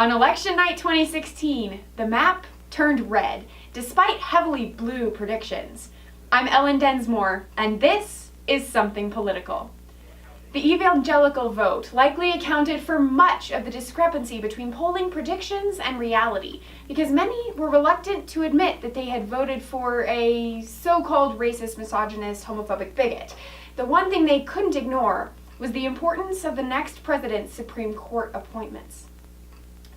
On election night 2016, the map turned red, despite heavily blue predictions. I'm Ellen Densmore, and this is Something Political. The evangelical vote likely accounted for much of the discrepancy between polling predictions and reality, because many were reluctant to admit that they had voted for a so-called racist, misogynist, homophobic bigot. The one thing they couldn't ignore was the importance of the next president's Supreme Court appointments.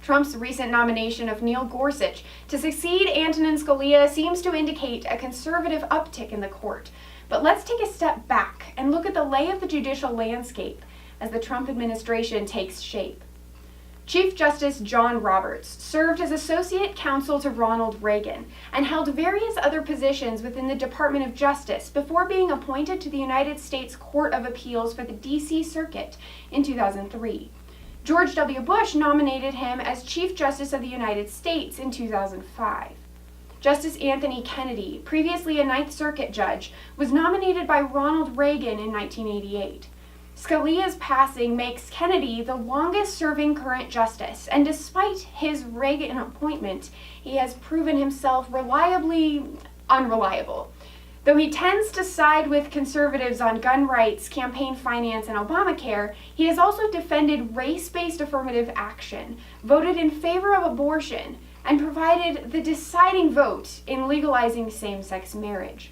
Trump's recent nomination of Neil Gorsuch to succeed Antonin Scalia seems to indicate a conservative uptick in the court. But let's take a step back and look at the lay of the judicial landscape as the Trump administration takes shape. Chief Justice John Roberts served as associate counsel to Ronald Reagan and held various other positions within the Department of Justice before being appointed to the United States Court of Appeals for the D.C. Circuit in 2003. George W. Bush nominated him as Chief Justice of the United States in 2005. Justice Anthony Kennedy, previously a Ninth Circuit judge, was nominated by Ronald Reagan in 1988. Scalia's passing makes Kennedy the longest-serving current justice, and despite his Reagan appointment, he has proven himself reliably unreliable. Though he tends to side with conservatives on gun rights, campaign finance, and Obamacare, he has also defended race-based affirmative action, voted in favor of abortion, and provided the deciding vote in legalizing same-sex marriage.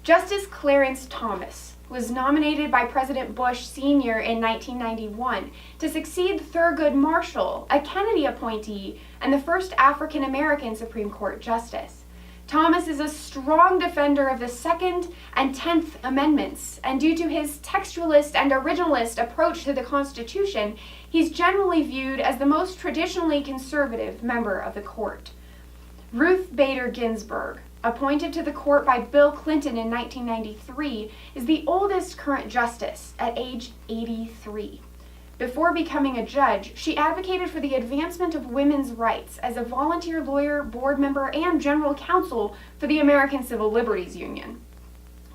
Justice Clarence Thomas was nominated by President Bush Sr. in 1991 to succeed Thurgood Marshall, a Kennedy appointee and the first African-American Supreme Court justice. Thomas is a strong defender of the Second and 10th Amendments, and due to his textualist and originalist approach to the Constitution, he's generally viewed as the most traditionally conservative member of the court. Ruth Bader Ginsburg, appointed to the court by Bill Clinton in 1993, is the oldest current justice at age 83. Before becoming a judge, she advocated for the advancement of women's rights as a volunteer lawyer, board member, and general counsel for the American Civil Liberties Union.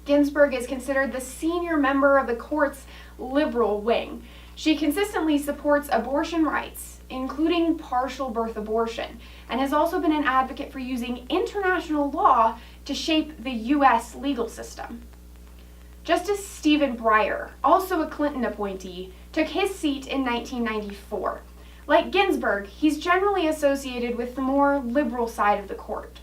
Ginsburg is considered the senior member of the court's liberal wing. She consistently supports abortion rights, including partial birth abortion, and has also been an advocate for using international law to shape the U.S. legal system. Justice Stephen Breyer, also a Clinton appointee, took his seat in 1994. Like Ginsburg, he's generally associated with the more liberal side of the court.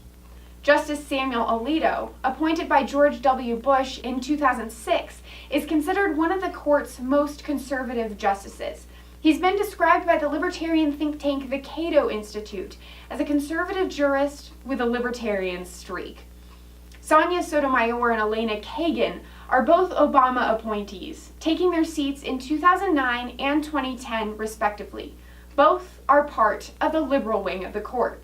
Justice Samuel Alito, appointed by George W. Bush in 2006, is considered one of the court's most conservative justices. He's been described by the libertarian think tank the Cato Institute as a conservative jurist with a libertarian streak. Sonia Sotomayor and Elena Kagan are both Obama appointees, taking their seats in 2009 and 2010 respectively. Both are part of the liberal wing of the court.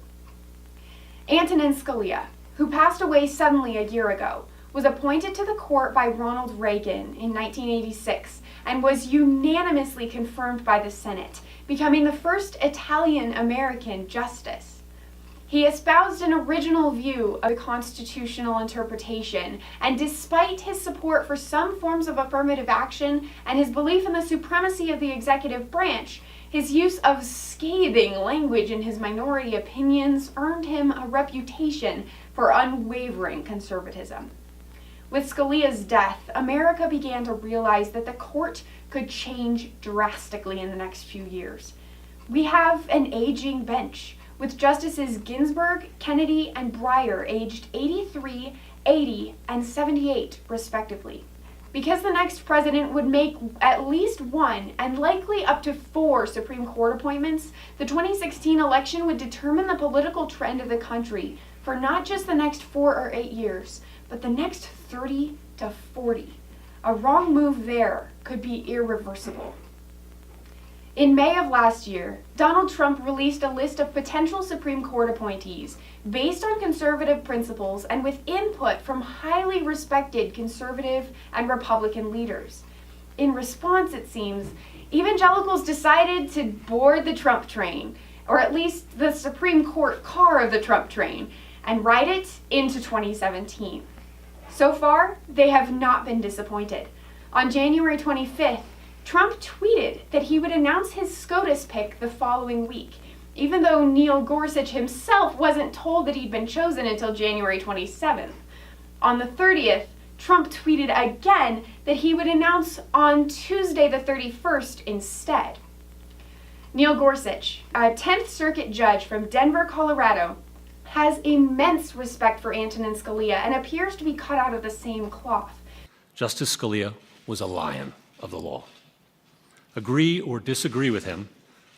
Antonin Scalia, who passed away suddenly a year ago, was appointed to the court by Ronald Reagan in 1986 and was unanimously confirmed by the Senate, becoming the first Italian-American justice. He espoused an original view of the constitutional interpretation, and despite his support for some forms of affirmative action and his belief in the supremacy of the executive branch, his use of scathing language in his minority opinions earned him a reputation for unwavering conservatism. With Scalia's death, America began to realize that the court could change drastically in the next few years. We have an aging bench, with Justices Ginsburg, Kennedy, and Breyer aged 83, 80, and 78, respectively. Because the next president would make at least one, and likely up to 4 Supreme Court appointments, the 2016 election would determine the political trend of the country for not just the next 4 or 8 years, but the next 30 to 40. A wrong move there could be irreversible. In May of last year, Donald Trump released a list of potential Supreme Court appointees based on conservative principles and with input from highly respected conservative and Republican leaders. In response, it seems, evangelicals decided to board the Trump train, or at least the Supreme Court car of the Trump train, and ride it into 2017. So far, they have not been disappointed. On January 25th, Trump tweeted that he would announce his SCOTUS pick the following week, even though Neil Gorsuch himself wasn't told that he'd been chosen until January 27th. On the 30th, Trump tweeted again that he would announce on Tuesday the 31st instead. Neil Gorsuch, a 10th Circuit judge from Denver, Colorado, has immense respect for Antonin Scalia and appears to be cut out of the same cloth. Justice Scalia was a lion of the law. Agree or disagree with him,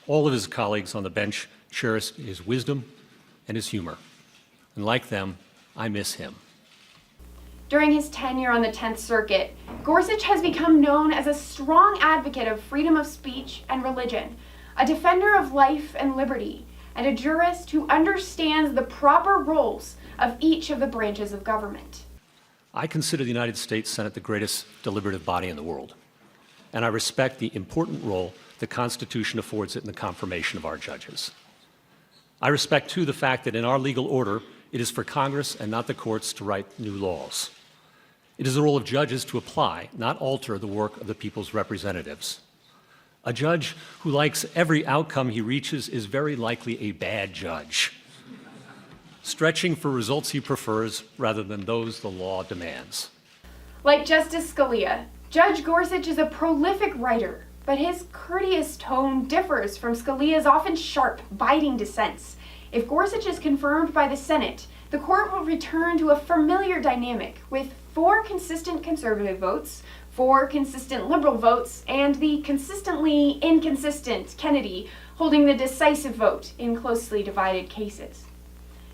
all of his colleagues on the bench cherish his wisdom and his humor. And like them, I miss him. During his tenure on the 10th Circuit, Gorsuch has become known as a strong advocate of freedom of speech and religion, a defender of life and liberty, and a jurist who understands the proper roles of each of the branches of government. I consider the United States Senate the greatest deliberative body in the world, and I respect the important role the Constitution affords it in the confirmation of our judges. I respect, too, the fact that in our legal order, it is for Congress and not the courts to write new laws. It is the role of judges to apply, not alter, the work of the people's representatives. A judge who likes every outcome he reaches is very likely a bad judge, stretching for results he prefers rather than those the law demands. Like Justice Scalia, Judge Gorsuch is a prolific writer, but his courteous tone differs from Scalia's often sharp, biting dissents. If Gorsuch is confirmed by the Senate, the court will return to a familiar dynamic with 4 consistent conservative votes, 4 consistent liberal votes, and the consistently inconsistent Kennedy holding the decisive vote in closely divided cases.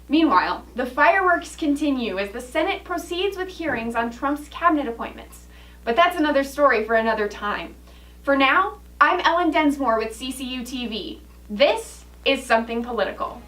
Meanwhile, the fireworks continue as the Senate proceeds with hearings on Trump's cabinet appointments. But that's another story for another time. For now, I'm Ellen Densmore with CCU TV. This is Something Political.